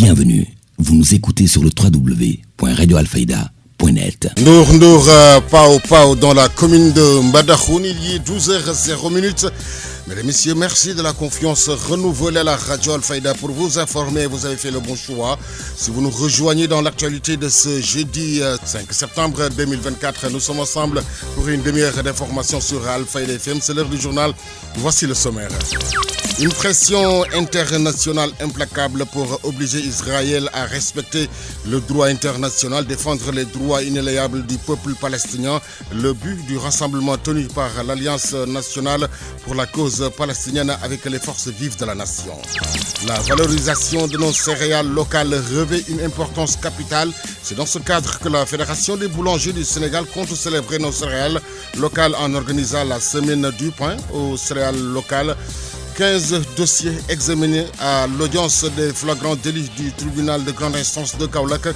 Bienvenue, vous nous écoutez sur le www.radioalfayda.net. Ndour Pao dans la commune de Mbadakhoune, il est 12h00. Mesdames et messieurs, merci de la confiance renouvelée à la Radio Alfayda pour vous informer. Vous avez fait le bon choix. Si vous nous rejoignez dans l'actualité de ce jeudi 5 septembre 2024, nous sommes ensemble pour une demi-heure d'information sur Alfayda FM. C'est l'heure du journal. Voici le sommaire. Une pression internationale implacable pour obliger Israël à respecter le droit international, défendre les droits inaliénables du peuple palestinien. Le but du rassemblement tenu par l'Alliance nationale pour la cause palestinienne avec les forces vives de la nation. La valorisation de nos céréales locales revêt une importance capitale. C'est dans ce cadre que la Fédération des boulangers du Sénégal compte célébrer nos céréales locales en organisant la semaine du pain aux céréales locales. 15 dossiers examinés à l'audience des flagrants délits du tribunal de grande instance de Kaolack.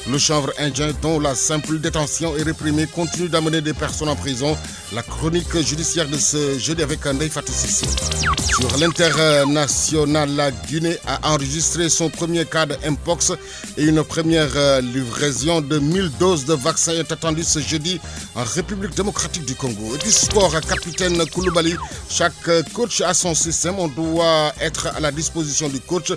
Le chanvre indien, dont la simple détention est réprimée, continue d'amener des personnes en prison. La chronique judiciaire de ce jeudi avec Ndeye Fatou Sissi. Sur l'international, la Guinée a enregistré son premier cas de Mpox et une première livraison de 1000 doses de vaccins est attendue ce jeudi en République démocratique du Congo. Et puis sport, capitaine Koulibaly, chaque coach a son système. On doit être à la disposition du coach.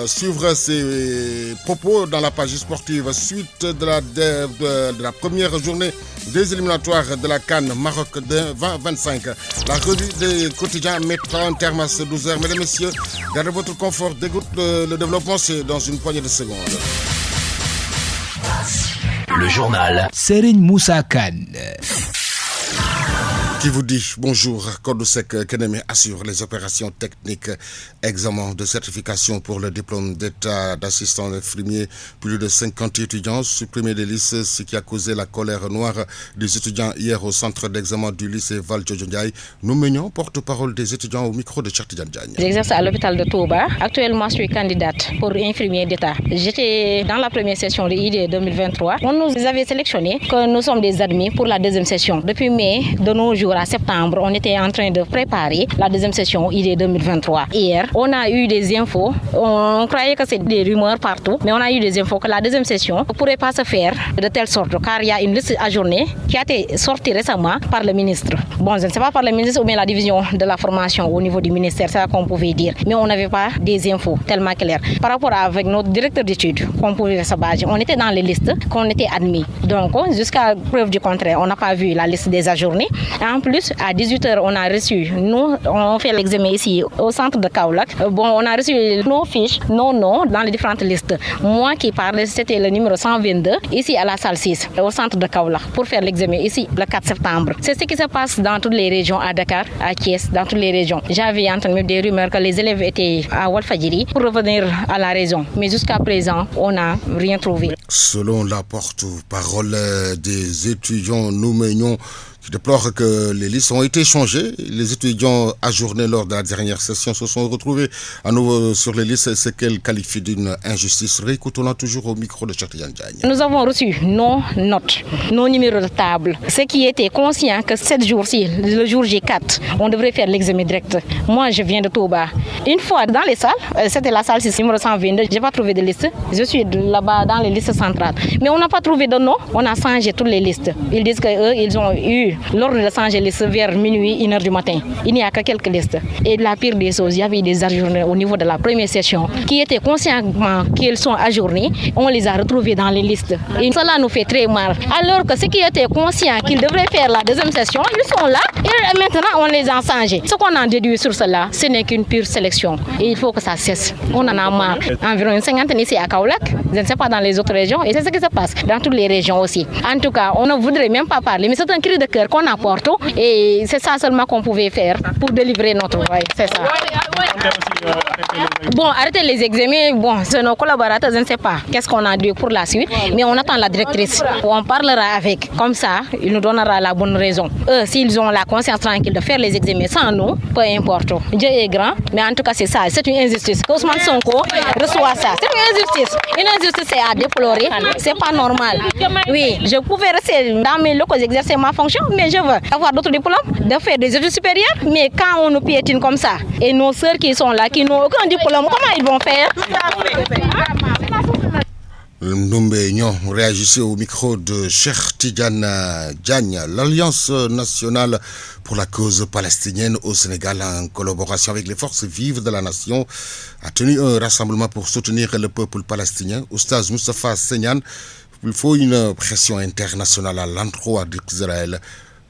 Suivre ses propos dans la page sportive suite de la première journée des éliminatoires de la CAN Maroc 2025. La revue des quotidiens mettra un terme à ce 12h. Mesdames et messieurs, gardez votre confort, d'écoute. Le développement, c'est dans une poignée de secondes. Le journal Serigne Moussa Kane. Qui vous dit bonjour, Kodosek Keneme assure les opérations techniques, examen de certification pour le diplôme d'état d'assistant infirmier. Plus de 50 étudiants supprimés des listes, ce qui a causé la colère noire des étudiants hier au centre d'examen du lycée Val-Djodjondiaï. Nous menions porte-parole des étudiants au micro de Chartidiane Diagne. J'exerce à l'hôpital de Touba. Actuellement, je suis candidate pour infirmier d'état. J'étais dans la première session de ID 2023. On nous avait sélectionné que nous sommes des admis pour la deuxième session. Depuis mai, de nos jours à septembre, on était en train de préparer la deuxième session ID 2023. Hier, on a eu des infos. On croyait que c'est des rumeurs partout, mais on a eu des infos que la deuxième session ne pourrait pas se faire de telle sorte, car il y a une liste ajournée qui a été sortie récemment par le ministre. Bon, je ne sais pas par le ministre ou bien la division de la formation au niveau du ministère, c'est ça qu'on pouvait dire. Mais on n'avait pas des infos tellement claires. Par rapport avec notre directeur d'études, qu'on pouvait se baser, on était dans les listes, qu'on était admis. Donc, jusqu'à preuve du contraire, on n'a pas vu la liste des ajournés. En plus, à 18h, on a reçu, nous, on fait l'examen ici au centre de Kaolack. Bon, on a reçu nos fiches, nos noms dans les différentes listes. Moi qui parle, c'était le numéro 122, ici à la salle 6, au centre de Kaolack, pour faire l'examen ici le 4 septembre. C'est ce qui se passe dans toutes les régions, à Dakar, à Thiès, dans toutes les régions. J'avais entendu des rumeurs que les élèves étaient à Walfadjiri pour revenir à la raison. Mais jusqu'à présent, on n'a rien trouvé. Selon la porte-parole des étudiants, nous menions qui déplore que les listes ont été changées. Les étudiants ajournés lors de la dernière session se sont retrouvés à nouveau sur les listes, ce qu'elle qualifie d'une injustice. Réécoutons-la toujours au micro de Chartidiane Diagne. Nous avons reçu nos notes, nos numéros de table. Ceux qui étaient conscients que 7 jours-ci, le jour G4, on devrait faire l'examen direct. Moi, je viens de Touba. Une fois dans les salles, c'était la salle 6, numéro 122, je n'ai pas trouvé de liste. Je suis là-bas dans les listes centrales. Mais on n'a pas trouvé de nom, on a changé toutes les listes. Ils disent qu'eux, ils ont eu l'ordre de changer les listes vers minuit, 1h du matin. Il n'y a que quelques listes. Et la pire des choses, il y avait des ajournés au niveau de la première session qui étaient consciemment qu'ils sont ajournés. On les a retrouvés dans les listes. Et cela nous fait très mal. Alors que ceux qui étaient conscients qu'ils devraient faire la deuxième session, ils sont là et maintenant on les a changés. Ce qu'on a déduit sur cela, ce n'est qu'une pure sélection. Et il faut que ça cesse. On en a marre. Environ une cinquantaine ici à Kaolack, je ne sais pas dans les autres régions. Et c'est ce qui se passe dans toutes les régions aussi. En tout cas, on ne voudrait même pas parler, mais c'est un cri de cœur qu'on apporte et c'est ça seulement qu'on pouvait faire pour délivrer notre voix. C'est ça. Bon, arrêter les examens, bon, c'est nos collaborateurs, je ne sais pas qu'est-ce qu'on a dû pour la suite, mais on attend la directrice. On parlera avec, comme ça, il nous donnera la bonne raison. Eux, s'ils ont la conscience tranquille de faire les examens sans nous, peu importe. Dieu est grand, mais en tout cas, c'est ça, c'est une injustice. Ousmane Sonko reçoit ça. C'est une injustice. Une injustice, c'est à déplorer, c'est pas normal. Oui, je pouvais rester dans mes locaux, exercer ma fonction, mais je veux avoir d'autres diplômes, de faire des études supérieures. Mais quand on nous piétine comme ça, et nos sœurs qui sont là, qui n'ont aucun diplôme, comment ils vont faire? Ndoumbe Nyon réagissait au micro de Cheikh Tidiane Diagne. L'Alliance nationale pour la cause palestinienne au Sénégal, en collaboration avec les forces vives de la nation, a tenu un rassemblement pour soutenir le peuple palestinien. Oustaz Moustapha Seignan, il faut une pression internationale à l'endroit d'Israël.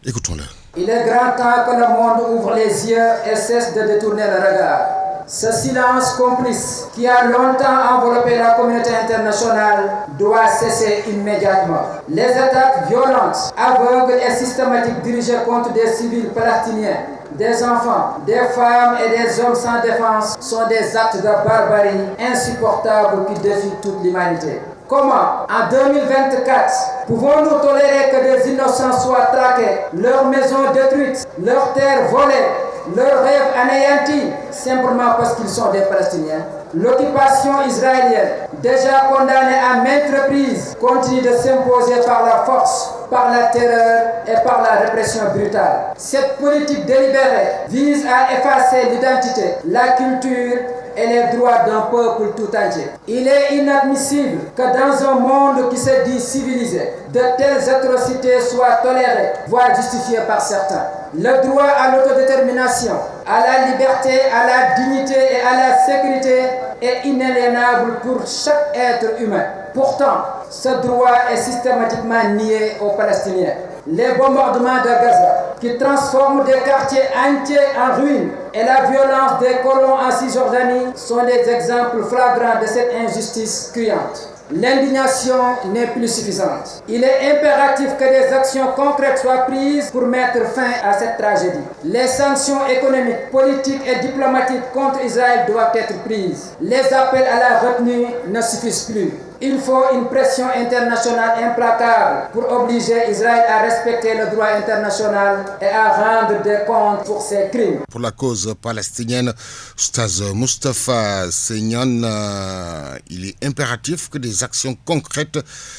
Écoutons-le. Il est grand temps que le monde ouvre les yeux et cesse de détourner le regard. Ce silence complice qui a longtemps enveloppé la communauté internationale doit cesser immédiatement. Les attaques violentes, aveugles et systématiques dirigées contre des civils palestiniens, des enfants, des femmes et des hommes sans défense sont des actes de barbarie insupportables qui défient toute l'humanité. Comment, en 2024, pouvons-nous tolérer que des innocents soient traqués, leurs maisons détruites, leurs terres volées, leurs rêves anéantis, simplement parce qu'ils sont des Palestiniens? L'occupation israélienne, déjà condamnée à maintes reprises, continue de s'imposer par la force, par la terreur et par la répression brutale. Cette politique délibérée vise à effacer l'identité, la culture et les droits d'un peuple tout entier. Il est inadmissible que dans un monde qui se dit civilisé, de telles atrocités soient tolérées, voire justifiées par certains. Le droit à l'autodétermination, à la liberté, à la dignité et à la sécurité est inaliénable pour chaque être humain. Pourtant, ce droit est systématiquement nié aux Palestiniens. Les bombardements de Gaza, qui transforment des quartiers entiers en ruines, et la violence des colons en Cisjordanie sont des exemples flagrants de cette injustice criante. L'indignation n'est plus suffisante. Il est impératif que des actions concrètes soient prises pour mettre fin à cette tragédie. Les sanctions économiques, politiques et diplomatiques contre Israël doivent être prises. Les appels à la retenue ne suffisent plus. Il faut une pression internationale implacable pour obliger Israël à respecter le droit international et à rendre des comptes pour ses crimes. Pour la cause palestinienne, Oustaz Moustapha Seignan, il est impératif que des actions concrètes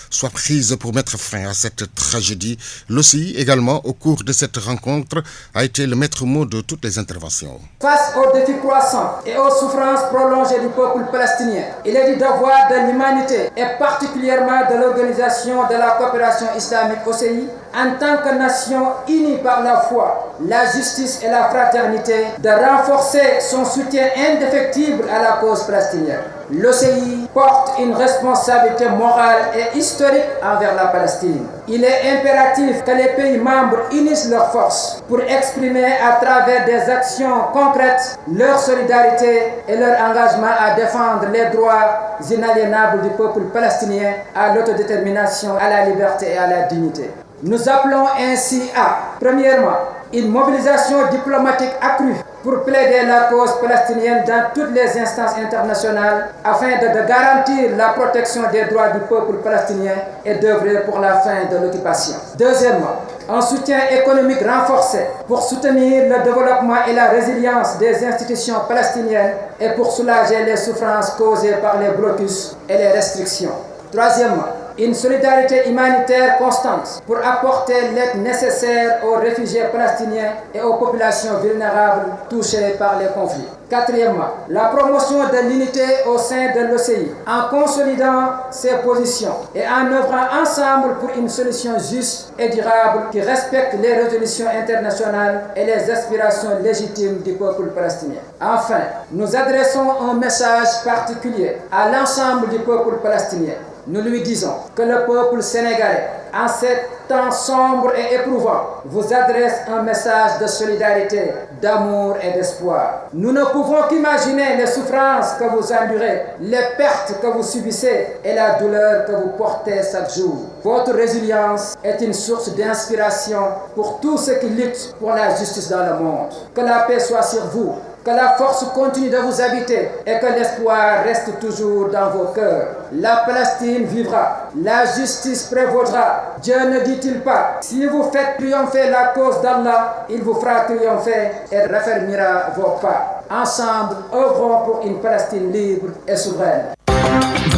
soient prises pour mettre fin à cette tragédie. L'OCI également, au cours de cette rencontre, a été le maître mot de toutes les interventions. Face aux défis croissants et aux souffrances prolongées du peuple palestinien, il est du devoir de l'humanité et particulièrement de l'Organisation de la coopération islamique OCI, en tant que nation unie par la foi, la justice et la fraternité, de renforcer son soutien indéfectible à la cause palestinienne. L'OCI porte une responsabilité morale et historique envers la Palestine. Il est impératif que les pays membres unissent leurs forces pour exprimer à travers des actions concrètes leur solidarité et leur engagement à défendre les droits inaliénables du peuple palestinien à l'autodétermination, à la liberté et à la dignité. Nous appelons ainsi à, premièrement, une mobilisation diplomatique accrue pour plaider la cause palestinienne dans toutes les instances internationales afin de garantir la protection des droits du peuple palestinien et d'œuvrer pour la fin de l'occupation. Deuxièmement, un soutien économique renforcé pour soutenir le développement et la résilience des institutions palestiniennes et pour soulager les souffrances causées par les blocus et les restrictions. Troisièmement, une solidarité humanitaire constante pour apporter l'aide nécessaire aux réfugiés palestiniens et aux populations vulnérables touchées par les conflits. Quatrièmement, la promotion de l'unité au sein de l'OCI en consolidant ses positions et en œuvrant ensemble pour une solution juste et durable qui respecte les résolutions internationales et les aspirations légitimes du peuple palestinien. Enfin, nous adressons un message particulier à l'ensemble du peuple palestinien. Nous lui disons que le peuple sénégalais, en ces temps sombres et éprouvants, vous adresse un message de solidarité, d'amour et d'espoir. Nous ne pouvons qu'imaginer les souffrances que vous endurez, les pertes que vous subissez et la douleur que vous portez chaque jour. Votre résilience est une source d'inspiration pour tous ceux qui luttent pour la justice dans le monde. Que la paix soit sur vous. Que la force continue de vous habiter et que l'espoir reste toujours dans vos cœurs. La Palestine vivra, la justice prévaudra. Dieu ne dit-il pas, si vous faites triompher la cause d'Allah, il vous fera triompher et raffermira vos pas. Ensemble, œuvrons pour une Palestine libre et souveraine.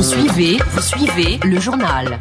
Vous suivez le journal.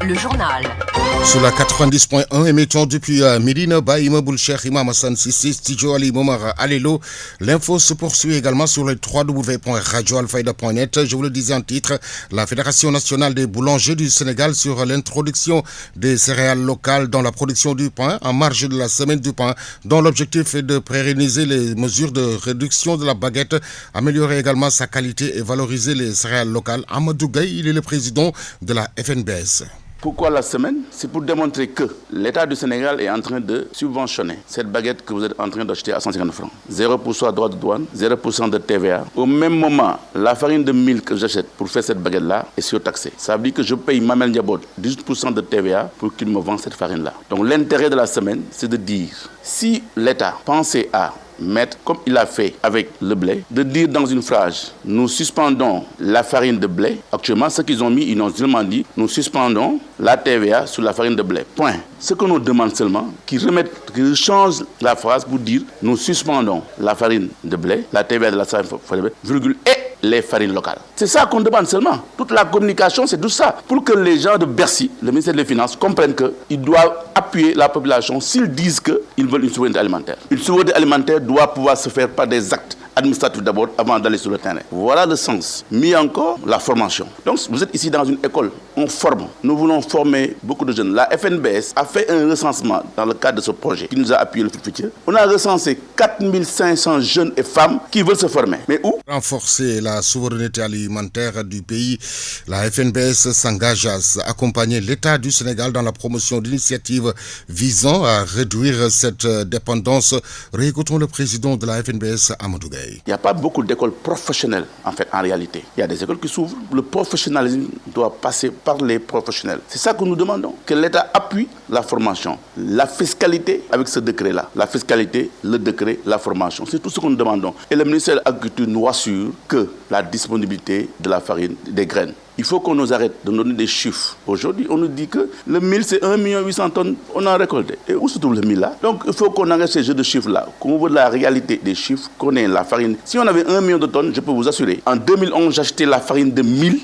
Sur la 90.1, émettons depuis Medina Baye, Imaboul Cheikh Imam Hassan Sissi, Studio Ali Momar Alelo. L'info se poursuit également sur le www.radioalfayda.net. Je vous le disais en titre, la Fédération nationale des boulangers du Sénégal sur l'introduction des céréales locales dans la production du pain en marge de la semaine du pain, dont l'objectif est de pérenniser les mesures de réduction de la baguette, améliorer également sa qualité et valoriser les céréales locales. Amadou Gaye, il est le président de la FNBS. Pourquoi la semaine? C'est pour démontrer que l'État du Sénégal est en train de subventionner cette baguette que vous êtes en train d'acheter à 150 francs. 0% droit de douane, 0% de TVA. Au même moment, la farine de mil que j'achète pour faire cette baguette-là est surtaxée. Ça veut dire que je paye Mamel Ndiabot 18% de TVA pour qu'il me vende cette farine-là. Donc l'intérêt de la semaine, c'est de dire, si l'État pensait à mettre, comme il a fait avec le blé, de dire dans une phrase, nous suspendons la farine de blé. Actuellement, ce qu'ils ont mis, ils ont seulement dit, nous suspendons la TVA sur la farine de blé. Point. Ce que nous demandons seulement, qu'ils changent la phrase pour dire, nous suspendons la farine de blé, la TVA de la farine de blé, virgule, et les farines locales. C'est ça qu'on demande seulement. Toute la communication, c'est tout ça. Pour que les gens de Bercy, le ministère des Finances, comprennent qu'ils doivent appuyer la population s'ils disent qu'ils veulent une souveraineté alimentaire. Une souveraineté alimentaire doit pouvoir se faire par des actes administratifs d'abord avant d'aller sur le terrain. Voilà le sens. Mais encore, la formation. Donc, vous êtes ici dans une école, on forme. Nous voulons former beaucoup de jeunes. La FNBS a fait un recensement dans le cadre de ce projet qui nous a appuyé le futur. On a recensé 4500 jeunes et femmes qui veulent se former. Mais où? Renforcer la souveraineté alimentaire du pays, la FNBS s'engage à accompagner l'État du Sénégal dans la promotion d'initiatives visant à réduire cette dépendance. Réécoutons le président de la FNBS, Amadou Gaye. Il n'y a pas beaucoup d'écoles professionnelles, en fait, en réalité. Il y a des écoles qui s'ouvrent. Le professionnalisme doit passer par les professionnels. C'est ça que nous demandons, que l'État appuie la formation, la fiscalité avec ce décret-là. La fiscalité, le décret, la formation. C'est tout ce que nous demandons. Et le ministère de l'Agriculture nous assure que la disponibilité de la farine, des graines. Il faut qu'on nous arrête de nous donner des chiffres. Aujourd'hui, on nous dit que le mil, c'est 1 800 000 tonnes, on a récolté. Et où se trouve le mil là? Donc, il faut qu'on arrête ces jeux de chiffres-là, qu'on voit la réalité des chiffres, qu'on ait la farine. Si on avait 1 million de tonnes, je peux vous assurer, en 2011, j'achetais la farine de mil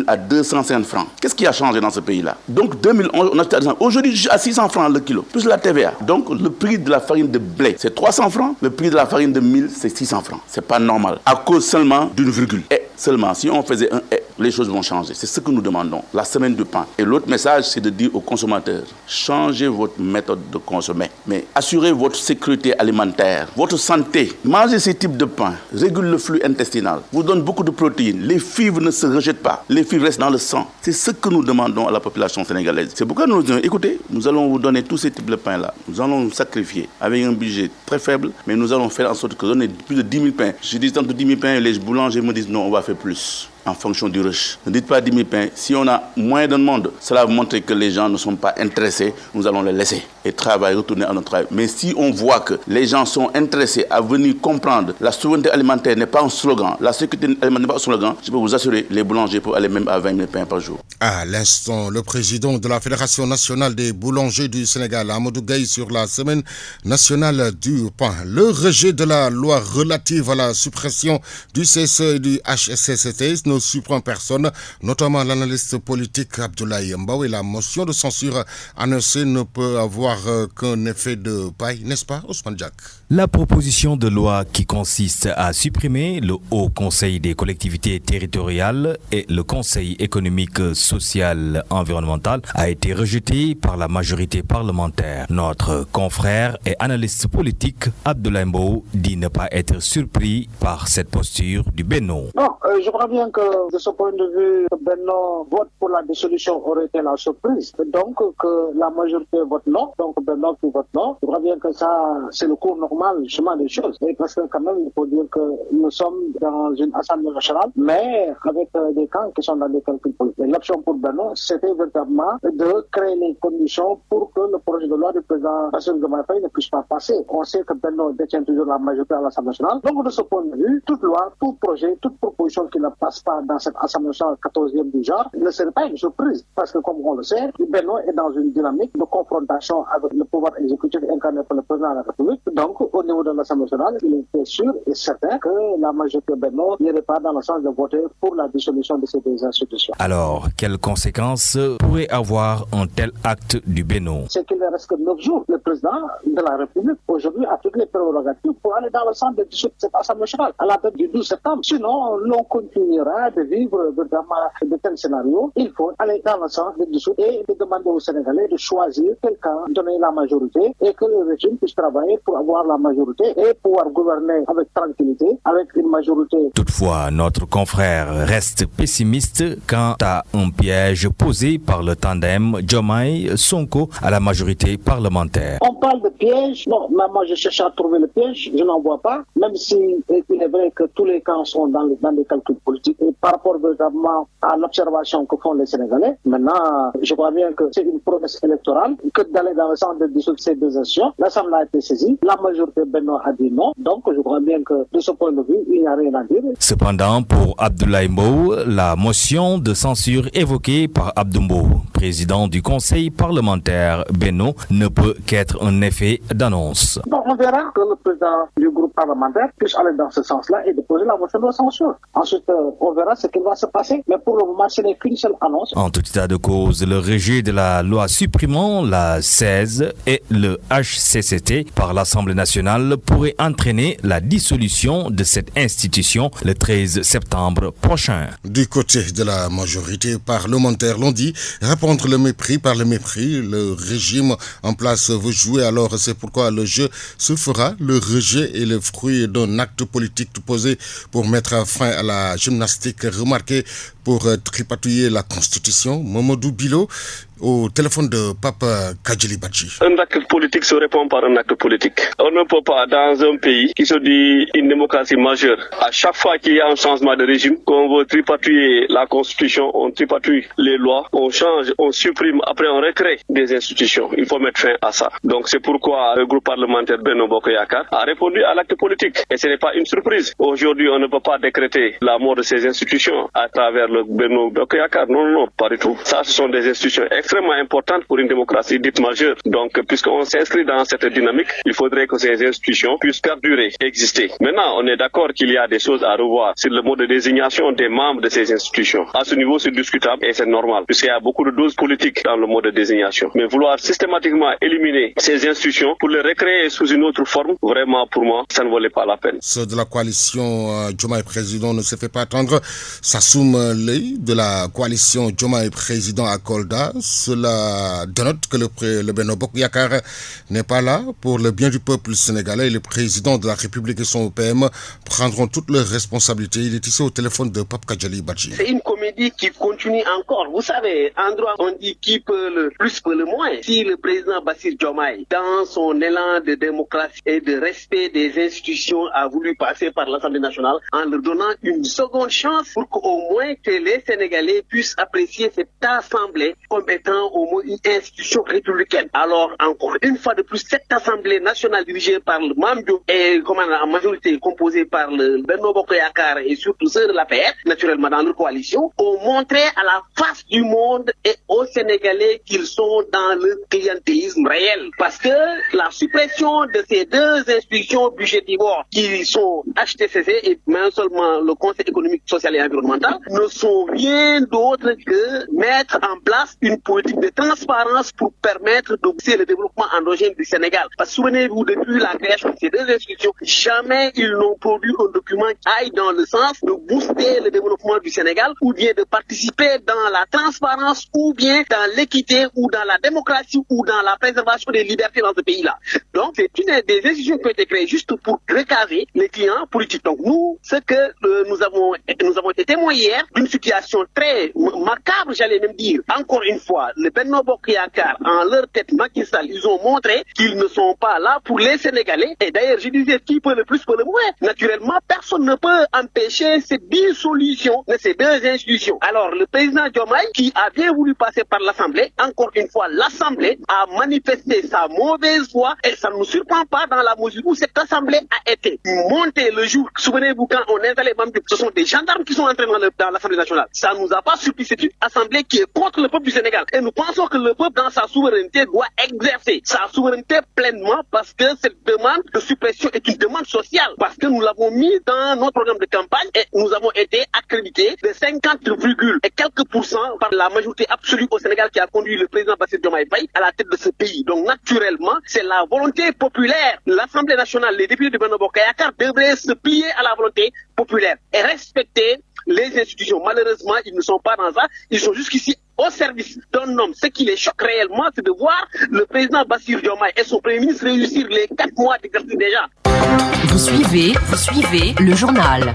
à 250 francs. Qu'est-ce qui a changé dans ce pays-là? Donc, 2011, on achetait à 200. Aujourd'hui, je suis à 600 francs le kilo, plus la TVA. Donc, le prix de la farine de blé, c'est 300 francs. Le prix de la farine de mil, c'est 600 francs. C'est pas normal. À cause seulement d'une virgule. Et seulement, si on faisait un et, les choses vont changer. C'est ce que nous demandons. La semaine du pain. Et l'autre message, c'est de dire aux consommateurs, changez votre méthode de consommer. Mais assurez votre sécurité alimentaire, votre santé. Mangez ces types de pain. Régule le flux intestinal. Vous donne beaucoup de protéines. Les fibres ne se rejettent pas. Les fibres restent dans le sang. C'est ce que nous demandons à la population sénégalaise. C'est pourquoi nous disons, écoutez, nous allons vous donner tous ces types de pains-là. Nous allons nous sacrifier avec un budget très faible, mais nous allons faire en sorte que donner plus de 10 000 pains. Je dis tant de 10 000 pains et les boulangers me disent non, on va faire plus. En fonction du rush. Ne dites pas 10 000 pains. Si on a moins de monde, cela va montrer que les gens ne sont pas intéressés. Nous allons les laisser et travailler, retourner à notre travail. Mais si on voit que les gens sont intéressés à venir comprendre la souveraineté alimentaire n'est pas un slogan, la sécurité alimentaire n'est pas un slogan, je peux vous assurer, les boulangers peuvent aller même à 20 000 pains par jour. À l'instant, le président de la Fédération nationale des boulangers du Sénégal, Amadou Gaye, sur la semaine nationale du pain. Le rejet de la loi relative à la suppression du CSE et du HCCT ne surprend personne, notamment l'analyste politique Abdoulaye Mbaw, et la motion de censure annoncée ne peut avoir qu'un effet de paille, n'est-ce pas, Ousmane Diak? La proposition de loi qui consiste à supprimer le Haut Conseil des collectivités territoriales et le Conseil économique, social, environnemental a été rejetée par la majorité parlementaire. Notre confrère et analyste politique Abdoulaye Mbaw dit ne pas être surpris par cette posture du Benno. Non, je crois bien que de ce point de vue, Benno vote pour la dissolution aurait été la surprise. Donc que la majorité vote non, donc Benno qui vote non. Je crois bien que ça, c'est le cours normal, le chemin des choses. Et parce que quand même, il faut dire que nous sommes dans une assemblée nationale, mais avec des camps qui sont dans des calculs politiques. L'option pour Benno, c'était véritablement de créer les conditions pour que le projet de loi du président Bassirou Diomaye Faye ne puisse pas passer. On sait que Benno détient toujours la majorité à l'Assemblée nationale. Donc de ce point de vue, toute loi, tout projet, toute proposition qui ne passe pas dans cette Assemblée nationale 14e du genre ne serait pas une surprise. Parce que comme on le sait, Benno est dans une dynamique de confrontation avec le pouvoir exécutif incarné par le président de la République. Donc au niveau de l'Assemblée nationale, il était sûr et certain que la majorité Benno n'irait pas dans le sens de voter pour la dissolution de ces deux institutions. Alors, quelles conséquences pourrait avoir un tel acte du Benno? C'est qu'il ne reste que 9 jours. Le président de la République, aujourd'hui, a toutes les prérogatives pour aller dans le sens de dissoudre cette Assemblée nationale à la date du 12 septembre. Sinon, l'on continuera de vivre de tels scénarios. Il faut aller dans le sens de dissoudre et de demander aux Sénégalais de choisir quelqu'un, donner la majorité et que le régime puisse travailler pour avoir la majorité et pouvoir gouverner avec tranquillité, avec une majorité. Toutefois, notre confrère reste pessimiste quant à un piège posé par le tandem Diomaye-Sonko à la majorité parlementaire. On parle de piège. Non, mais moi je cherche à trouver le piège. Je n'en vois pas. Même si il est vrai que tous les camps sont dans les calculs politiques et par rapport véritablement à l'observation que font les Sénégalais. Maintenant, je vois bien que c'est une promesse électorale que d'aller dans le sens de dissoudre ces deux institutions. L'Assemblée a été saisie. La majorité Benno a dit non. Donc, je crois bien que de ce point de vue, il n'y a rien à dire. Cependant, pour Abdoulaye Mbow, la motion de censure évoquée par Abdou Mbow, président du Conseil parlementaire Benno, ne peut qu'être un effet d'annonce. Donc, on verra que le président du groupe parlementaire puisse aller dans ce sens-là et déposer la motion de censure. Ensuite, on verra ce qui va se passer. Mais pour le moment, ce n'est qu'une seule annonce. En tout état de cause, le rejet de la loi supprimant la 16 et le HCCT par l'Assemblée nationale pourrait entraîner la dissolution de cette institution le 13 septembre prochain. Du côté de la majorité parlementaire, l'on dit répondre le mépris par le mépris. Le régime en place veut jouer, alors c'est pourquoi le jeu se fera. Le rejet est le fruit d'un acte politique posé pour mettre fin à la gymnastique remarquée pour tripatouiller la Constitution. Mamadou Bilo au téléphone de Papa Kajili Badji. Un acte politique se répond par un acte politique. On ne peut pas, dans un pays qui se dit une démocratie majeure, à chaque fois qu'il y a un changement de régime, qu'on veut tripatouiller la Constitution, on tripatouille les lois, on change, on supprime, après on recrée des institutions. Il faut mettre fin à ça. Donc c'est pourquoi le groupe parlementaire Benno Bokk Yakaar a répondu à l'acte politique. Et ce n'est pas une surprise. Aujourd'hui, on ne peut pas décréter la mort de ces institutions à travers le Benno Bokk Yakaar. Non, pas du tout. Ça, ce sont des institutions extrêmement importantes pour une démocratie dite majeure. Donc, puisqu'on s'inscrit dans cette dynamique, il faudrait que ces institutions puissent perdurer, exister. Maintenant, on est d'accord qu'il y a des choses à revoir sur le mode de désignation des membres de ces institutions. À ce niveau, c'est discutable et c'est normal, puisqu'il y a beaucoup de doses politiques dans le mode de désignation. Mais vouloir systématiquement éliminer ces institutions pour les recréer sous une autre forme, vraiment, pour moi, ça ne valait pas la peine. Ceux de la coalition Diomaye Président ne se fait pas attendre. Sassoum Ley de la coalition Diomaye Président à Kolda, cela dénote que le Benno Bokk Yakaar n'est pas là pour le bien du peuple sénégalais. Le président de la République et son OPM prendront toutes leurs responsabilités. Il est ici au téléphone de Pape Kajali Badji. C'est une comédie qui continue encore. Vous savez, en droit, on dit qui peut le plus peut le moins. Si le président Bassirou Diomaye, dans son élan de démocratie et de respect des institutions, a voulu passer par l'Assemblée nationale en leur donnant une seconde chance pour qu'au moins que les Sénégalais puissent apprécier cette assemblée comme étant au moins une institution républicaine. Alors, encore une fois de plus, cette assemblée nationale dirigée par le Mamdio et en majorité composée par le Benno Bokk Yakaar et surtout ceux de l'APR, naturellement dans leur coalition, ont montré à la face du monde et aux Sénégalais qu'ils sont dans le clientélisme réel. Parce que la suppression de ces deux institutions budgétivores qui sont HCCT et même seulement le Conseil économique, social et environnemental ne sont rien d'autre que mettre en place une politique de transparence pour permettre de booster le développement endogène du Sénégal. Parce que souvenez-vous, depuis la création de ces deux institutions, jamais ils n'ont produit un document qui aille dans le sens de booster le développement du Sénégal ou bien de participer dans la transparence ou bien dans l'équité ou dans la démocratie ou dans la préservation des libertés dans ce pays-là. Donc, c'est une des institutions qui ont été créées juste pour recaser les clients politiques. Donc, nous, ce que nous avons été témoins hier d'une situation très macabre, j'allais même dire. Encore une fois, le Benno Bokk Yakaar, en leur tête Macky Sall, ils ont montré qu'ils ne sont pas là pour les Sénégalais. Et d'ailleurs, je disais, qui peut le plus peut le moins. Naturellement, personne ne peut empêcher cette dissolution de ces deux institutions institutions. Alors le président Diomaye, qui a bien voulu passer par l'Assemblée, encore une fois, l'Assemblée a manifesté sa mauvaise foi et ça ne nous surprend pas dans la mesure où cette Assemblée a été montée le jour. Souvenez-vous, quand on est allé Bambi, ce sont des gendarmes qui sont entrés dans l'Assemblée nationale. Ça ne nous a pas surpris, c'est une Assemblée qui est contre le peuple du Sénégal. Et nous pensons que le peuple, dans sa souveraineté, doit exercer sa souveraineté pleinement parce que cette demande de suppression est une demande sociale. Parce que nous l'avons mis dans notre programme de campagne et nous avons été accrédités de 50, et quelques pourcents par la majorité absolue au Sénégal qui a conduit le président Bassirou Diomaye Faye à la tête de ce pays. Donc naturellement, c'est la volonté populaire. L'Assemblée nationale, les députés de Benno Bokk Yakaar devraient se plier à la volonté populaire et respecter les institutions. Malheureusement, ils ne sont pas dans ça. Ils sont jusqu'ici au service d'un homme. Ce qui les choque réellement, c'est de voir le président Bassirou Diomaye et son premier ministre réussir les 4 mois d'exercice déjà. Vous suivez le journal.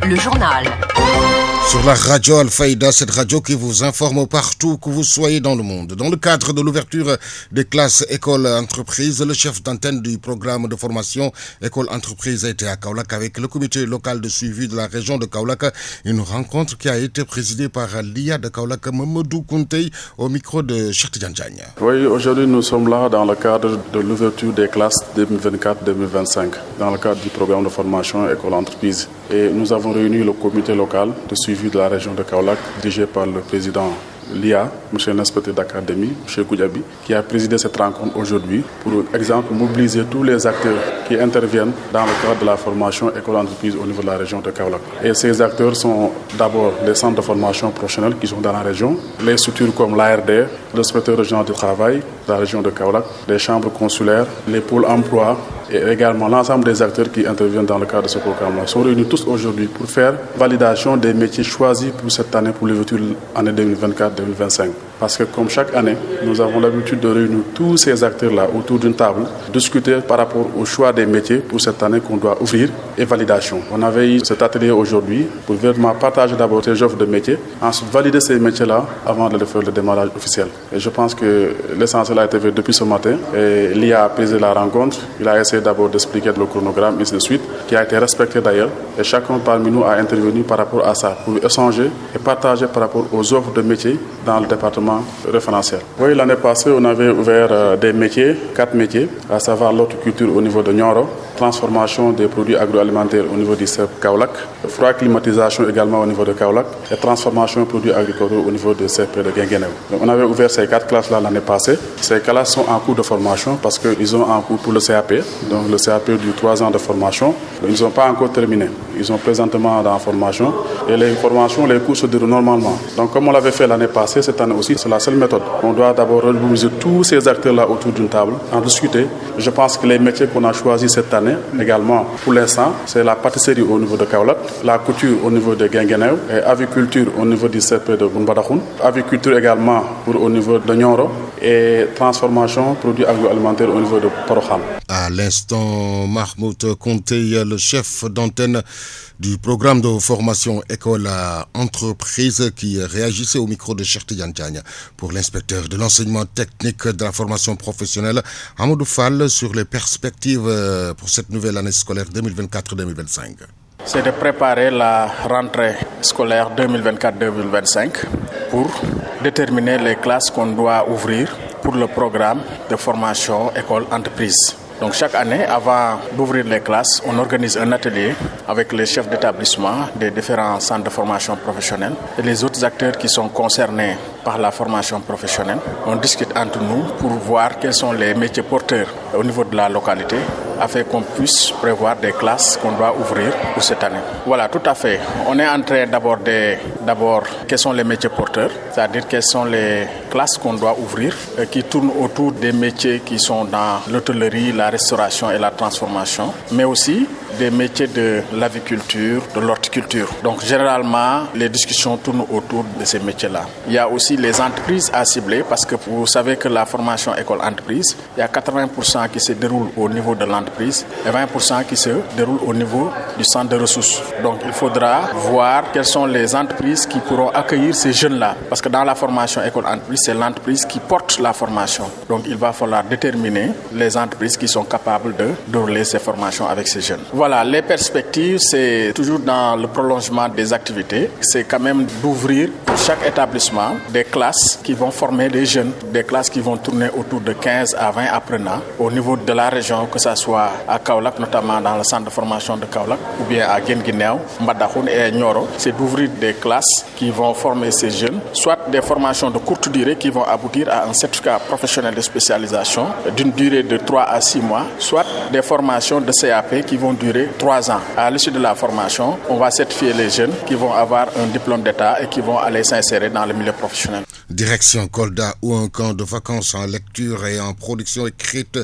Sur la radio Al-Fayda, cette radio qui vous informe partout que vous soyez dans le monde. Dans le cadre de l'ouverture des classes école-entreprise, le chef d'antenne du programme de formation école-entreprise a été à Kaolack avec le comité local de suivi de la région de Kaolack. Une rencontre qui a été présidée par l'IA de Kaolack, Mamadou Kounteï, au micro de Cheikh Tidiane Diagne. Oui, aujourd'hui nous sommes là dans le cadre de l'ouverture des classes 2024-2025, dans le cadre du programme de formation école-entreprise. Et nous avons réuni le comité local de suivi de la région de Kaolack, dirigé par le président l'IA, M. l'inspecteur d'académie, M. Koudiaby, qui a présidé cette rencontre aujourd'hui pour, exemple, mobiliser tous les acteurs qui interviennent dans le cadre de la formation école-entreprise au niveau de la région de Kaolack. Et ces acteurs sont d'abord les centres de formation professionnelle qui sont dans la région, les structures comme l'ARD, l'inspecteur régional du travail de la région de Kaolack, les chambres consulaires, les pôles emploi et également l'ensemble des acteurs qui interviennent dans le cadre de ce programme-là sont réunis tous aujourd'hui pour faire validation des métiers choisis pour cette année, pour l'ouverture de l'année 2024-2025. Parce que comme chaque année, nous avons l'habitude de réunir tous ces acteurs-là autour d'une table, discuter par rapport au choix des métiers pour cette année qu'on doit ouvrir et validation. On avait eu cet atelier aujourd'hui pour vraiment partager d'abord ces offres de métiers, ensuite valider ces métiers-là avant de faire le démarrage officiel. Et je pense que l'essentiel a été fait depuis ce matin. Et l'IA a présidé la rencontre. Il a essayé d'abord d'expliquer le chronogramme, ainsi de suite, qui a été respecté d'ailleurs. Et chacun parmi nous a intervenu par rapport à ça, pour échanger et partager par rapport aux offres de métiers dans le département référentiel. Oui, l'année passée, on avait ouvert des métiers, 4 métiers, à savoir l'horticulture au niveau de Nioro, transformation des produits agroalimentaires au niveau du CEP Kaolack, froid climatisation également au niveau de Kaolack et transformation des produits agricoles au niveau de CEP de Guinguinéo. On avait ouvert ces 4 classes-là l'année passée. Ces classes sont en cours de formation parce qu'ils ont en cours pour le CAP, donc le CAP du 3 ans de formation. Ils n'ont pas encore terminé. Ils sont présentement dans la formation et les formations, les cours se déroulent normalement. Donc comme on l'avait fait l'année passée, cette année aussi, c'est la seule méthode. On doit d'abord remobiliser tous ces acteurs-là autour d'une table, en discuter. Je pense que les métiers qu'on a choisis cette année, également pour l'instant, c'est la pâtisserie au niveau de Kaolack, la couture au niveau de Guinguinéo, et aviculture au niveau du CP de Bounbadahoun, aviculture également au niveau de Nioro et transformation produits agroalimentaires au niveau de Porokhane. À l'instant, Mahmoud Kounteï, le chef d'antenne du programme de formation école à entreprise qui réagissait au micro de Cheikh Tidiane Diagne. Pour l'inspecteur de l'enseignement technique de la formation professionnelle, Amadou Fall, sur les perspectives pour cette nouvelle année scolaire 2024-2025. C'est de préparer la rentrée scolaire 2024-2025 pour déterminer les classes qu'on doit ouvrir pour le programme de formation école-entreprise. Donc chaque année, avant d'ouvrir les classes, on organise un atelier avec les chefs d'établissement des différents centres de formation professionnelle et les autres acteurs qui sont concernés par la formation professionnelle. On discute entre nous pour voir quels sont les métiers porteurs au niveau de la localité afin qu'on puisse prévoir des classes qu'on doit ouvrir pour cette année. Voilà, tout à fait. On est en train d'aborder d'abord quels sont les métiers porteurs, c'est-à-dire quelles sont les classes qu'on doit ouvrir qui tournent autour des métiers qui sont dans l'hôtellerie, la restauration et la transformation, mais aussi des métiers de l'aviculture, de l'horticulture. Donc généralement, les discussions tournent autour de ces métiers-là. Il y a aussi les entreprises à cibler parce que vous savez que la formation école-entreprise, il y a 80% qui se déroule au niveau de l'entreprise et 20% qui se déroule au niveau du centre de ressources. Donc il faudra voir quelles sont les entreprises qui pourront accueillir ces jeunes-là. Parce que dans la formation école-entreprise, c'est l'entreprise qui porte la formation. Donc il va falloir déterminer les entreprises qui sont capables de dérouler ces formations avec ces jeunes. Voilà, les perspectives, c'est toujours dans le prolongement des activités. C'est quand même d'ouvrir pour chaque établissement des classes qui vont former des jeunes, des classes qui vont tourner autour de 15 à 20 apprenants au niveau de la région, que ce soit à Kaolack, notamment dans le centre de formation de Kaolack, ou bien à Guinguinéo, Mbadakhoune et Nioro. C'est d'ouvrir des classes qui vont former ces jeunes, soit des formations de courte durée qui vont aboutir à un certificat professionnel de spécialisation d'une durée de 3 à 6 mois, soit des formations de CAP qui vont durer 3 ans. À l'issue de la formation, on va certifier les jeunes qui vont avoir un diplôme d'État et qui vont aller s'insérer dans le milieu professionnel. Direction Kolda, où un camp de vacances en lecture et en production écrite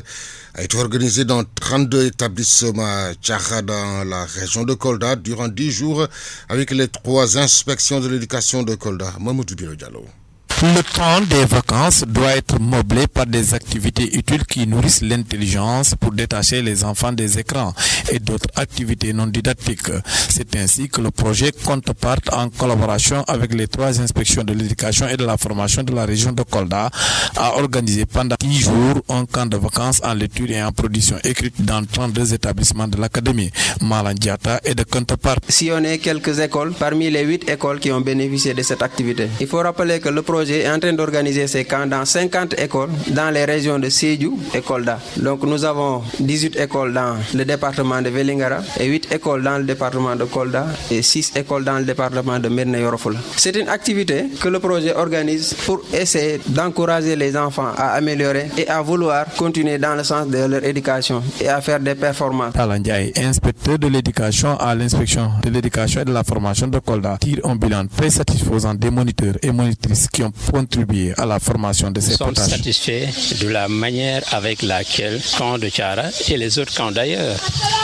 a été organisé dans 32 établissements Tchara dans la région de Kolda durant 10 jours avec les 3 inspections de l'éducation de Kolda. Mamoudou Biro Diallo. Le temps des vacances doit être meublé par des activités utiles qui nourrissent l'intelligence pour détacher les enfants des écrans et d'autres activités non didactiques. C'est ainsi que le projet Contepart, en collaboration avec les 3 inspections de l'éducation et de la formation de la région de Kolda, a organisé pendant 10 jours un camp de vacances en lecture et en production écrite dans 32 établissements de l'académie Malandiata et de Contepart. Sillonner quelques écoles parmi les 8 écoles qui ont bénéficié de cette activité. Il faut rappeler que le projet est en train d'organiser ces camps dans 50 écoles dans les régions de Sédhiou et Kolda. Donc nous avons 18 écoles dans le département de Vélingara et 8 écoles dans le département de Kolda et 6 écoles dans le département de Médina Yoro Foulah. C'est une activité que le projet organise pour essayer d'encourager les enfants à améliorer et à vouloir continuer dans le sens de leur éducation et à faire des performances. Talandiaï, inspecteur de l'éducation à l'inspection de l'éducation et de la formation de Kolda, tire un bilan très satisfaisant des moniteurs et monitrices qui ont contribué à la formation de ces potages. Nous sommes satisfaits de la manière avec laquelle le camp de Tchara et les autres camps d'ailleurs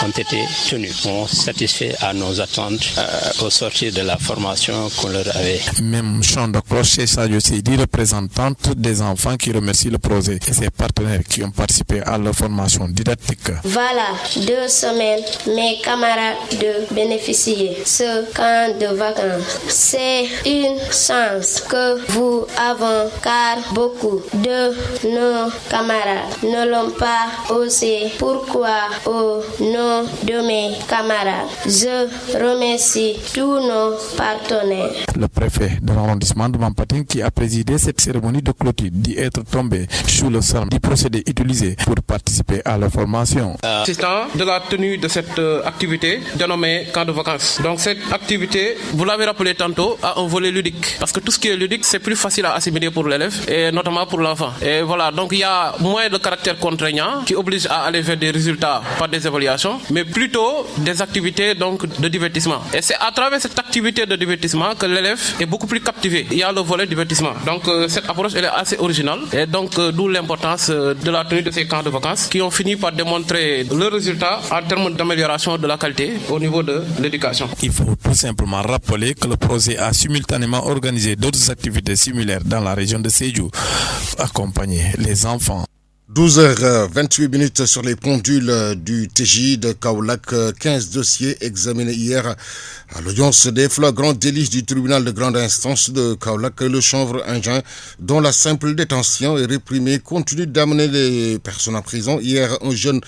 ont été tenus. On satisfait à nos attentes au sortir de la formation qu'on leur avait. Même chant de cloche chez Sadio Seydi, représentante des enfants qui remercie le projet et ses partenaires qui ont participé à leur formation didactique. Voilà 2 semaines, mes camarades, de bénéficier de ce camp de vacances. C'est une chance que vous avons, car beaucoup de nos camarades ne l'ont pas osé. Pourquoi, au nom de mes camarades, je remercie tous nos partenaires. Le préfet de l'arrondissement de Mampatine, qui a présidé cette cérémonie de clôture, dit être tombé sous le charme du procédé utilisé pour participer à la formation. Assistant de la tenue de cette activité dénommée camp de vacances. Donc cette activité, vous l'avez rappelé tantôt, a un volet ludique. Parce que tout ce qui est ludique, c'est plus facile à assimiler pour l'élève et notamment pour l'enfant. Et voilà, donc il y a moins de caractère contraignant qui oblige à aller vers des résultats par des évaluations, mais plutôt des activités donc de divertissement. Et c'est à travers cette activité de divertissement que l'élève est beaucoup plus captivé. Il y a le volet divertissement. Donc cette approche elle est assez originale et donc d'où l'importance de la tenue de ces camps de vacances qui ont fini par démontrer leurs résultats en termes d'amélioration de la qualité au niveau de l'éducation. Il faut tout simplement rappeler que le projet a simultanément organisé d'autres activités similaires dans la région de Sédhiou, accompagner les enfants. 12h28 sur les pendules du TJ de Kaolack. 15 dossiers examinés hier à l'audience des flagrants délits du tribunal de grande instance de Kaolack. Le chanvre-ingin, dont la simple détention est réprimée, continue d'amener les personnes en prison. Hier, un jeune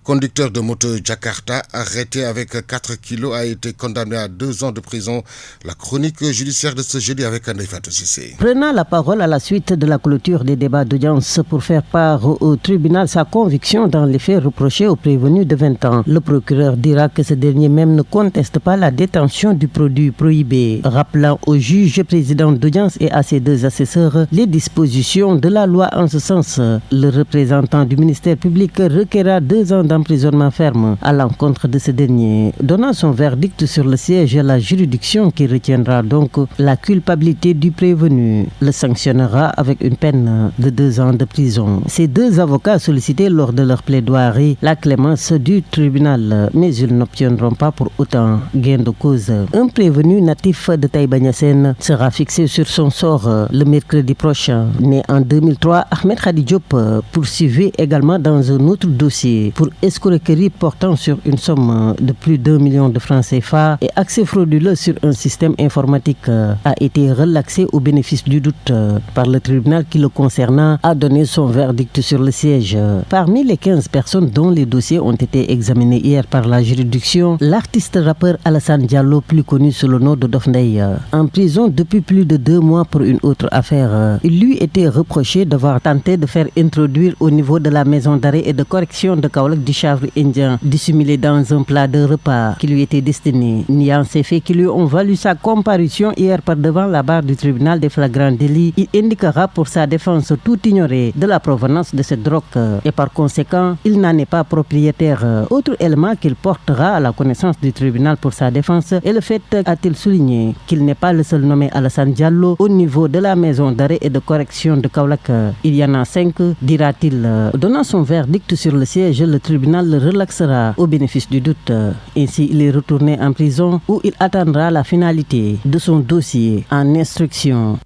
conducteur de moto Jakarta, arrêté avec 4 kilos, a été condamné à 2 ans de prison. La chronique judiciaire de ce jeudi avec André Fatou Cissé. Prenant la parole à la suite de la clôture des débats d'audience pour faire part au tribunal sa conviction dans les faits reprochés au prévenu de 20 ans, le procureur dira que ce dernier même ne conteste pas la détention du produit prohibé, rappelant au juge président d'audience et à ses 2 assesseurs les dispositions de la loi en ce sens. Le représentant du ministère public requérera 2 ans d'emprisonnement ferme à l'encontre de ce dernier, donnant son verdict sur le siège à la juridiction qui retiendra donc la culpabilité du prévenu. Le sanctionnera avec une peine de 2 ans de prison. Ces 2 avocats sollicités lors de leur plaidoirie la clémence du tribunal, mais ils n'obtiendront pas pour autant gain de cause. Un prévenu natif de Taïba Niassène sera fixé sur son sort le mercredi prochain. Né en 2003, Ahmed Khadi Diop poursuivi également dans un autre dossier pour escroquerie portant sur une somme de plus d'1 million de francs CFA et accès frauduleux sur un système informatique a été relaxé au bénéfice du doute par le tribunal qui le concernant a donné son verdict sur sur le siège. Parmi les 15 personnes dont les dossiers ont été examinés hier par la juridiction, l'artiste rappeur Alassane Diallo, plus connu sous le nom de Dofndey, en prison depuis plus de 2 mois pour une autre affaire. Il lui était reproché d'avoir tenté de faire introduire au niveau de la maison d'arrêt et de correction de Kaolack du chanvre indien dissimulé dans un plat de repas qui lui était destiné. Niant ces faits qui lui ont valu sa comparution hier par devant la barre du tribunal des flagrants délits, il indiquera pour sa défense tout ignorer de la provenance de cette drogue et par conséquent, il n'en est pas propriétaire. Autre élément qu'il portera à la connaissance du tribunal pour sa défense est le fait, a-t-il souligné, qu'il n'est pas le seul nommé Alassane Diallo au niveau de la maison d'arrêt et de correction de Kaolack. Il y en a 5, dira-t-il. Donnant son verdict sur le siège, le tribunal le relaxera au bénéfice du doute. Ainsi, il est retourné en prison où il attendra la finalité de son dossier en instruction.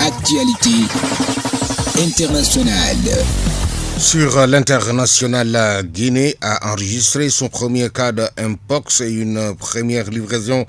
Actualité internationale. Sur l'international, la Guinée a enregistré son premier cas de Mpox et une première livraison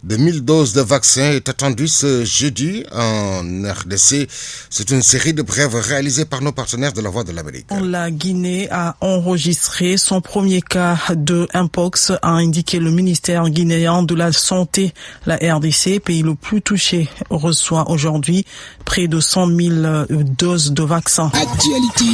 de 1000 doses de vaccins est attendue ce jeudi en RDC. C'est une série de brèves réalisées par nos partenaires de la Voix de l'Amérique. La Guinée a enregistré son premier cas de Mpox, a indiqué le ministère guinéen de la Santé. La RDC, pays le plus touché, reçoit aujourd'hui près de 100 000 doses de vaccins. Actualité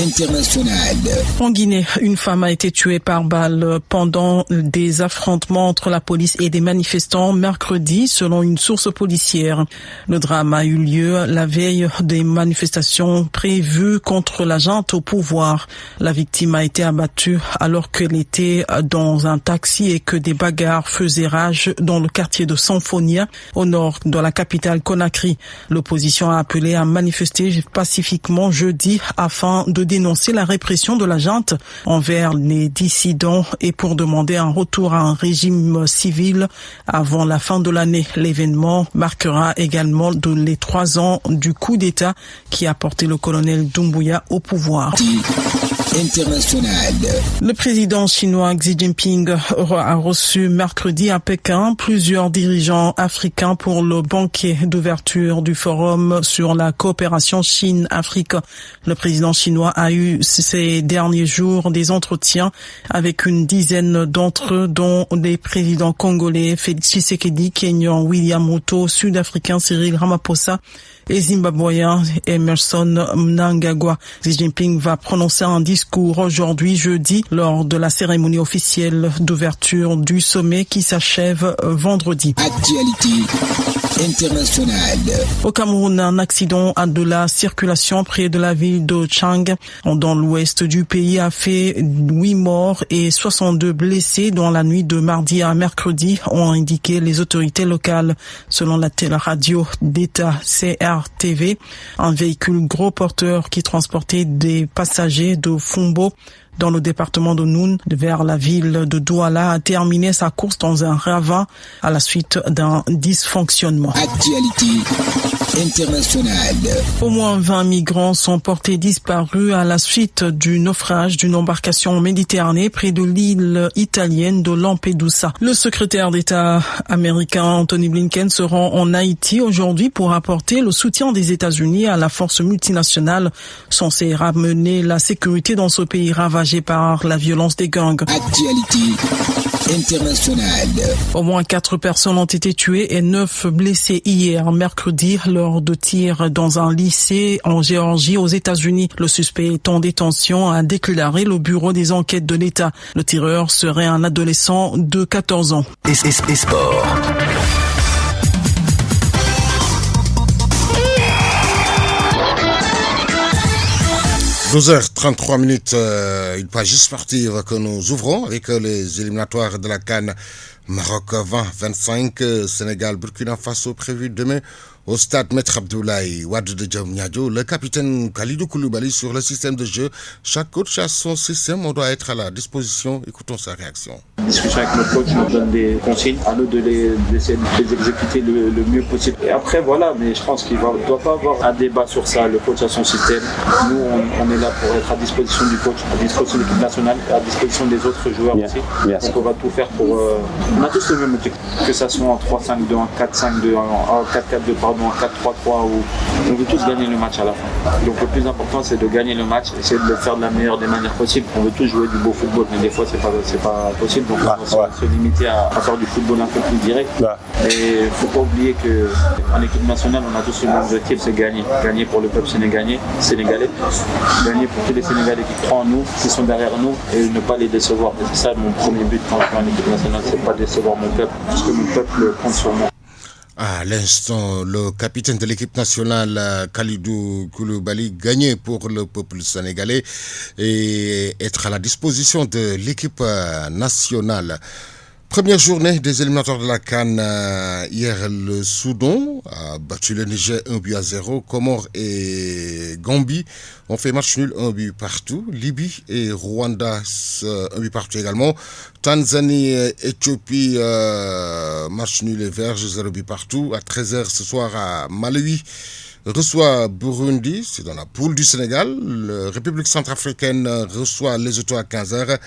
internationale. En Guinée, une femme a été tuée par balle pendant des affrontements entre la police et des manifestants mercredi, selon une source policière. Le drame a eu lieu la veille des manifestations prévues contre la junte au pouvoir. La victime a été abattue alors qu'elle était dans un taxi et que des bagarres faisaient rage dans le quartier de Sanfonia, au nord de la capitale Conakry. L'opposition a appelé à manifester pacifiquement jeudi afin de dénoncer la répression de la junte envers les dissidents et pour demander un retour à un régime civil avant la fin de l'année. L'événement marquera également les 3 ans du coup d'État qui a porté le colonel Doumbouya au pouvoir. International. Le président chinois Xi Jinping a reçu mercredi à Pékin plusieurs dirigeants africains pour le banquet d'ouverture du forum sur la coopération Chine-Afrique. Le président chinois a eu ces derniers jours des entretiens avec une dizaine d'entre eux, dont les présidents congolais Félix Tshisekedi, Kenyan William Ruto, sud-africain Cyril Ramaphosa et zimbabwéen Emerson Mnangagwa. Xi Jinping va prononcer un discours aujourd'hui, jeudi, lors de la cérémonie officielle d'ouverture du sommet qui s'achève vendredi. Actualité internationale. Au Cameroun, un accident de la circulation près de la ville de Chang, dans l'ouest du pays, a fait 8 morts et 62 blessés dans la nuit de mardi à mercredi, ont indiqué les autorités locales. Selon la téléradio d'État CRTV, un véhicule gros porteur qui transportait des passagers de Fumbo dans le département de Noun vers la ville de Douala a terminé sa course dans un ravin à la suite d'un dysfonctionnement. Actualité internationale. Au moins 20 migrants sont portés disparus à la suite du naufrage d'une embarcation en Méditerranée près de l'île italienne de Lampedusa. Le secrétaire d'État américain Anthony Blinken se rend en Haïti aujourd'hui pour apporter le soutien des États-Unis à la force multinationale censée ramener la sécurité dans ce pays ravagé par la violence des gangs. Actualité internationale. Au moins 4 personnes ont été tuées et 9 blessées hier mercredi lors de tirs dans un lycée en Géorgie aux États-Unis. Le suspect est en détention, a déclaré le bureau des enquêtes de l'État. Le tireur serait un adolescent de 14 ans. Et sport. 12h33, une page sportive que nous ouvrons avec les éliminatoires de la CAN Maroc 2025, Sénégal, Burkina Faso prévu demain au stade Maître Abdoulaye Wade de Diamniadio. Le capitaine Khalidou Koulibaly sur le système de jeu. Chaque coach a son système, on doit être à la disposition. Écoutons sa réaction. Discussion avec notre coach nous donne des consignes, à nous d'essayer de les exécuter le mieux possible. Et après voilà, mais je pense qu'il ne doit pas avoir un débat sur ça. Le coach a son système. Nous on est là pour être à disposition du coach, à disposition de l'équipe nationale, à disposition des autres joueurs aussi. Donc on va tout faire pour... on a tous le même objectif, que ça soit en 3-5-2, en 4-5-2, en 4-4-2 pardon. pardon, 4-3-3, où on veut tous gagner le match à la fin. Donc le plus important, c'est de gagner le match, essayer de le faire de la meilleure des manières possibles. On veut tous jouer du beau football, mais des fois, c'est pas possible. Donc on va se limiter à faire du football un peu plus direct. Et il ne faut pas oublier qu'en équipe nationale, on a tous le même objectif, c'est gagner. Gagner pour le peuple sénégalais. Gagner pour tous les Sénégalais qui croient en nous, qui sont derrière nous, et ne pas les décevoir. Et c'est ça mon premier but quand je suis en équipe nationale, c'est pas décevoir mon peuple, parce que mon peuple compte sur moi. À l'instant, le capitaine de l'équipe nationale, Kalidou Koulibaly, gagné pour le peuple sénégalais et être à la disposition de l'équipe nationale. Première journée des éliminatoires de la CAN. Hier, le Soudan a battu le Niger 1-0. Comores et Gambie ont fait match nul 1 but partout. Libye et Rwanda 1 but partout également. Tanzanie et Éthiopie match nul et verge 0 but partout. À 13h ce soir à Malawi reçoit Burundi, c'est dans la poule du Sénégal. La République centrafricaine reçoit Lesotho à 15h.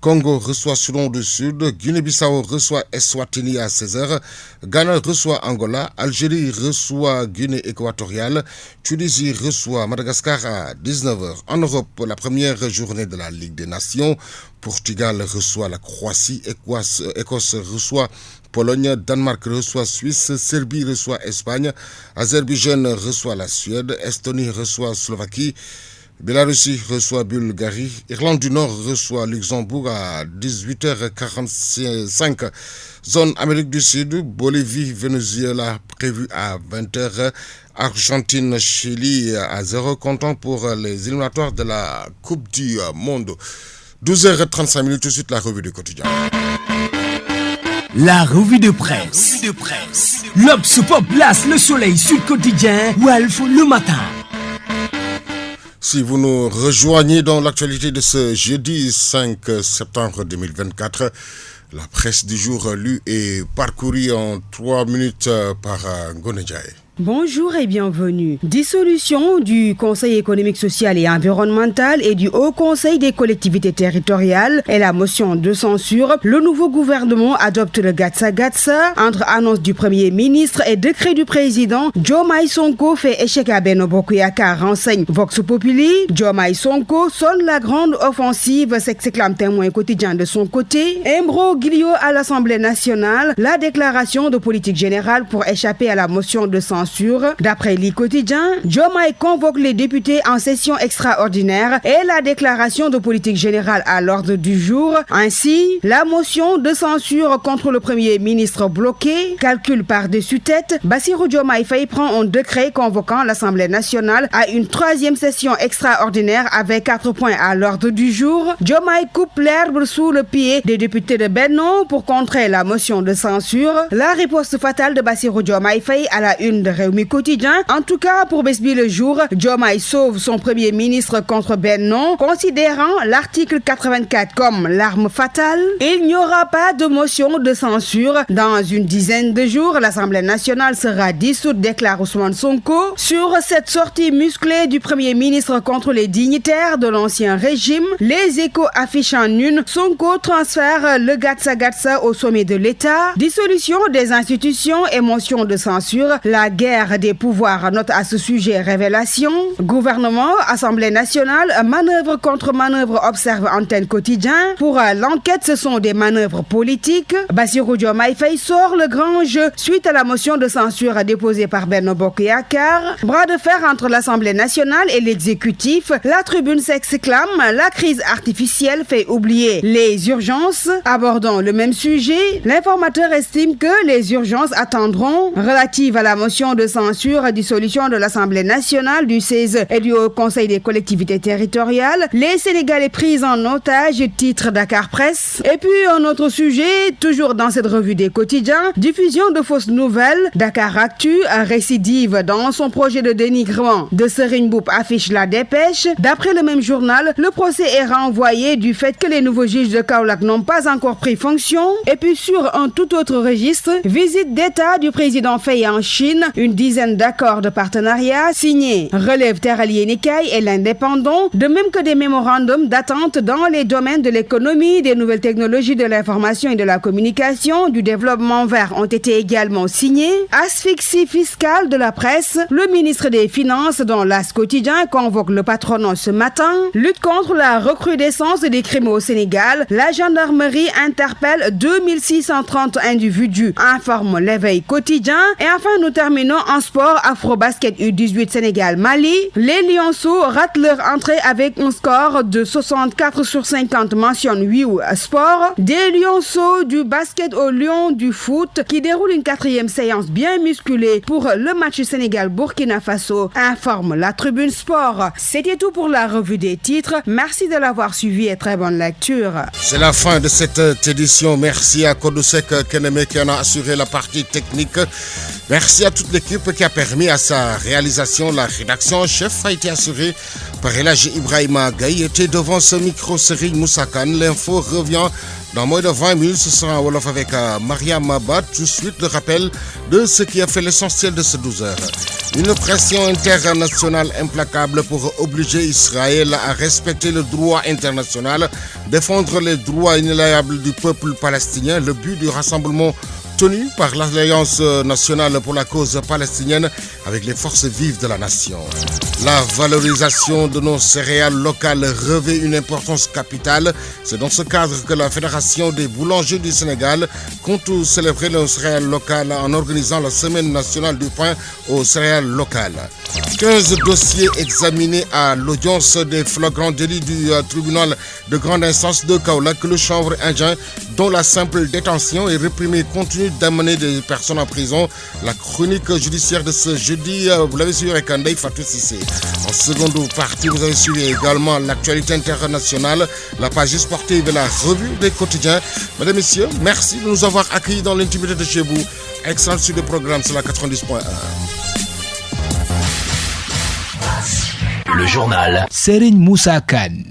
Congo reçoit Soudan du Sud, Guinée-Bissau reçoit Eswatini à 16h, Ghana reçoit Angola, Algérie reçoit Guinée équatoriale, Tunisie reçoit Madagascar à 19h. En Europe, la première journée de la Ligue des Nations, Portugal reçoit la Croatie, Écosse reçoit Pologne, Danemark reçoit Suisse, Serbie reçoit Espagne, Azerbaïdjan reçoit la Suède, Estonie reçoit Slovaquie, Bélarussie reçoit Bulgarie, Irlande du Nord reçoit Luxembourg à 18h45. Zone Amérique du Sud, Bolivie, Venezuela prévu à 20h. Argentine, Chili à 0 comptant pour les éliminatoires de la Coupe du Monde. 12h35 tout de suite la revue du quotidien. La revue de presse. L'Obs Pop Place, Le Soleil, Sud Quotidien, Walf le matin. Si vous nous rejoignez dans l'actualité de ce jeudi 5 septembre 2024, la presse du jour lue et parcourue en 3 minutes par Ngonedjaye. Bonjour et bienvenue. Dissolution du Conseil économique, social et environnemental et du Haut Conseil des collectivités territoriales et la motion de censure. Le nouveau gouvernement adopte le Gatsa entre annonce du Premier ministre et décret du président. Diomaye Sonko fait échec à Benno Bokk Yakaar, renseigne Vox Populi. Diomaye Sonko sonne la grande offensive, s'exclame Témoin quotidien de son côté. Imbroglio à l'Assemblée nationale, la déclaration de politique générale pour échapper à la motion de censure. D'après l'I Quotidien, Diomaye convoque les députés en session extraordinaire et la déclaration de politique générale à l'ordre du jour. Ainsi, la motion de censure contre le Premier ministre bloquée, calcul par-dessus tête. Bassirou Diomaye Faye prend un décret convoquant l'Assemblée nationale à une 3e session extraordinaire avec 4 points à l'ordre du jour. Diomaye coupe l'herbe sous le pied des députés de Benno pour contrer la motion de censure. La riposte fatale de Bassirou Diomaye Faye à la une de Rewmi Quotidien. En tout cas, pour Besbi le jour, Diomaye sauve son Premier ministre contre Benno, considérant l'article 84 comme l'arme fatale. Il n'y aura pas de motion de censure. Dans une dizaine de jours, l'Assemblée nationale sera dissoute, déclare Ousmane Sonko. Sur cette sortie musclée du Premier ministre contre les dignitaires de l'ancien régime, les Échos affichent en une: Sonko transfère le Gatsa au sommet de l'État. Dissolution des institutions et motion de censure. La guerre des pouvoirs, note à ce sujet Révélation. Gouvernement, Assemblée nationale, manœuvre contre manœuvre, observe Antenne Quotidien. Pour l'enquête, ce sont des manœuvres politiques. Bassirou Diomaye Faye sort le grand jeu suite à la motion de censure déposée par Benno Bokk Yakaar. Bras de fer entre l'Assemblée nationale et l'exécutif. La tribune s'exclame: la crise artificielle fait oublier les urgences. Abordant le même sujet, l'informateur estime que les urgences attendront. Relatives à la motion de censure, dissolution de l'Assemblée nationale, du CESE et du Haut Conseil des collectivités territoriales, les Sénégalais pris en otage, titre Dakar Presse. Et puis un autre sujet, toujours dans cette revue des quotidiens, diffusion de fausses nouvelles. Dakar Actu, récidive dans son projet de dénigrement de Serigne Mboup, affiche La Dépêche. D'après le même journal, le procès est renvoyé du fait que les nouveaux juges de Kaolack n'ont pas encore pris fonction. Et puis sur un tout autre registre, visite d'État du président Faye en Chine, une dizaine d'accords de partenariat signés. Relève Terralier Nikai et l'Indépendant, de même que des mémorandums d'attente dans les domaines de l'économie, des nouvelles technologies de l'information et de la communication, du développement vert ont été également signés. Asphyxie fiscale de la presse, le ministre des Finances dans l'As quotidien convoque le patronat ce matin. Lutte contre la recrudescence des crimes au Sénégal, la gendarmerie interpelle 2630 individus, informe l'Éveil quotidien. Et enfin, nous terminons en sport Afro-Basket U18 Sénégal-Mali. Les Lionceaux ratent leur entrée avec un score de 64/50, mentionne Wiu Sport. Des Lionceaux du basket au Lion du foot qui déroulent une 4e séance bien musclée pour le match Sénégal-Burkina Faso, informe la Tribune Sport. C'était tout pour la revue des titres. Merci de l'avoir suivi et très bonne lecture. C'est la fin de cette édition. Merci à Kodosek Keneme qui en a assuré la partie technique. Merci à toute l'équipe qui a permis à sa réalisation. La rédaction chef a été assurée par Elhadji Ibrahima Gaye. Était devant ce micro Serigne Moussa Kane. L'info revient dans moins de 20 minutes. Ce sera en Wolof avec Mariam Abad. Tout de suite le rappel de ce qui a fait l'essentiel de ces 12 heures. Une pression internationale implacable pour obliger Israël à respecter le droit international, défendre les droits inaliénables du peuple palestinien. Le but du rassemblement tenu par l'Alliance nationale pour la cause palestinienne avec les forces vives de la nation. La valorisation de nos céréales locales revêt une importance capitale. C'est dans ce cadre que la Fédération des boulangers du Sénégal compte célébrer les céréales locales en organisant la Semaine nationale du pain aux céréales locales. 15 dossiers examinés à l'audience des flagrants délits du tribunal de grande instance de Kaolack, le chanvre indien, dont la simple détention est réprimée continue d'amener des personnes en prison. La chronique judiciaire de ce jeudi, vous l'avez suivi avec Ndeye Fatou Cissé. En seconde partie, vous avez suivi également l'actualité internationale, la page sportive et la revue des quotidiens. Mesdames et messieurs, merci de nous avoir accueillis dans l'intimité de chez vous. Excellent sur le programme, c'est la 90.1. Le journal Serigne Moussa Kane.